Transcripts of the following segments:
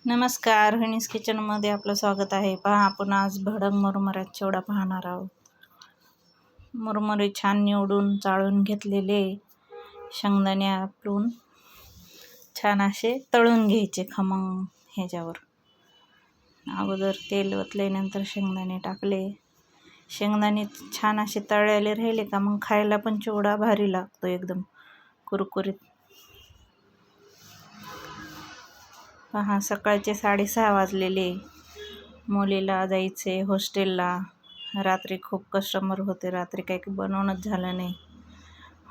नमस्कार, रोहिणीज किचनमध्ये आपलं स्वागत आहे. पहा, आपण आज भडंग मुरमुऱ्याचा चिवडा पाहणार आहोत. मुरमुरे छान निवडून चाळून घेतलेले, शेंगदाणे आपलून छान असे तळून घ्यायचे खमंग ह्याच्यावर. अगोदर तेल ओतल्यानंतर शेंगदाणे टाकले. शेंगदाणे छान असे तळलेले राहिले का मग खायला पण चिवडा भारी लागतो, एकदम कुरकुरीत. पहा, सकाळचे 6:30 वाजलेले. मुलीला जायचे हॉस्टेलला. रात्री खूप कस्टमर होते, रात्री काही बनवणंच झालं नाही.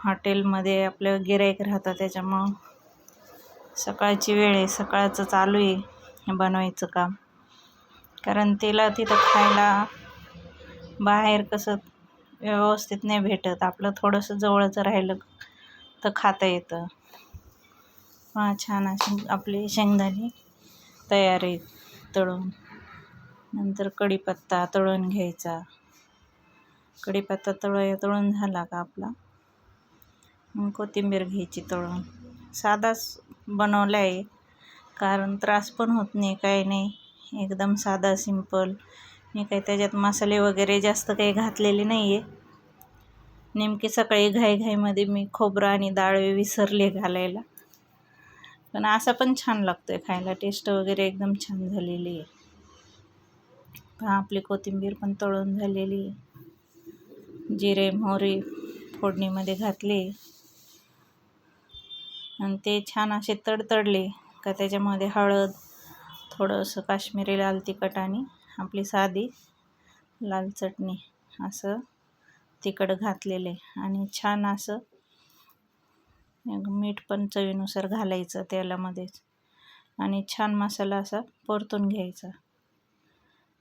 हॉटेलमध्ये आपलं गिऱ्हाईक राहतं, त्याच्यामुळं सकाळची वेळ आहे, सकाळचं चालू आहे बनवायचं काम. कारण तिला तिथं खायला बाहेर कसं व्यवस्थित नाही भेटत. आपलं थोडंसं जवळचं राहिलं तर खाता येतं. पहा, छान असे आपले शेंगदाणे तयार आहेत तळून. नंतर कढीपत्ता तळून घ्यायचा. कढीपत्ता तळून झाला का आपला, मग कोथिंबीर घ्यायची तळून. साधाच बनवला आहे, कारण त्रास पण होत नाही, काही नाही. एकदम साधा सिंपल. मी काही त्याच्यात मसाले वगैरे जास्त काही घातलेले नाही आहे. नेमके सकाळी घाईघाईमध्ये मी खोबरं आणि डाळ विसरले घालायला. पण असा पण छान लागतो आहे खायला, टेस्ट वगैरे एकदम छान झालेली आहे. पहा, आपली कोथिंबीर पण तळून झालेली आहे. जिरे मोहरी फोडणीमध्ये घातले आणि ते छान असे तडतडले का त्याच्यामध्ये हळद, थोडंसं काश्मीरी लाल तिखट आणि आपली साधी लाल चटणी असं तिखट घातलेले आणि छान असं मीठ पण चवीनुसार घालायचं तेलामध्येच आणि छान मसाला असा परतून घ्यायचा.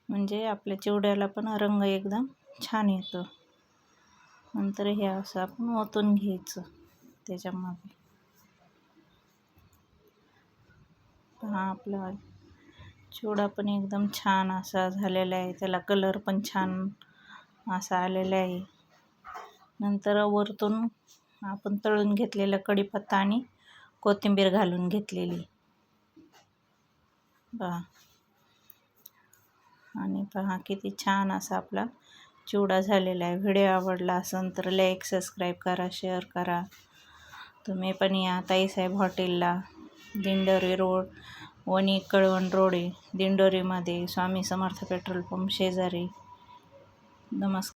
म्हणजे आपल्या चिवड्याला पण रंग एकदम छान येतो. नंतर हे असं आपण ओतून घ्यायचं त्याच्यामध्ये. पहा, आपला चिवडा पण एकदम छान असा झालेला आहे. त्याला कलर पण छान असा आलेला आहे. नंतर वरतून आपण तळून घेतलेला कढीपत्ता आणि कोथिंबीर घालून घेतलेली. पहा, आणि पहा किती छान असा आपला चिवडा झालेला आहे. व्हिडिओ आवडला असेल तर लाईक, सबस्क्राईब करा, शेअर करा. तुम्ही पण या ताईसाहेब हॉटेलला, दिंडोरी रोड, वणी कळवण रोड आहे दिंडोरीमध्ये, स्वामी समर्थ पेट्रोल पंप शेजारी. नमस्कार.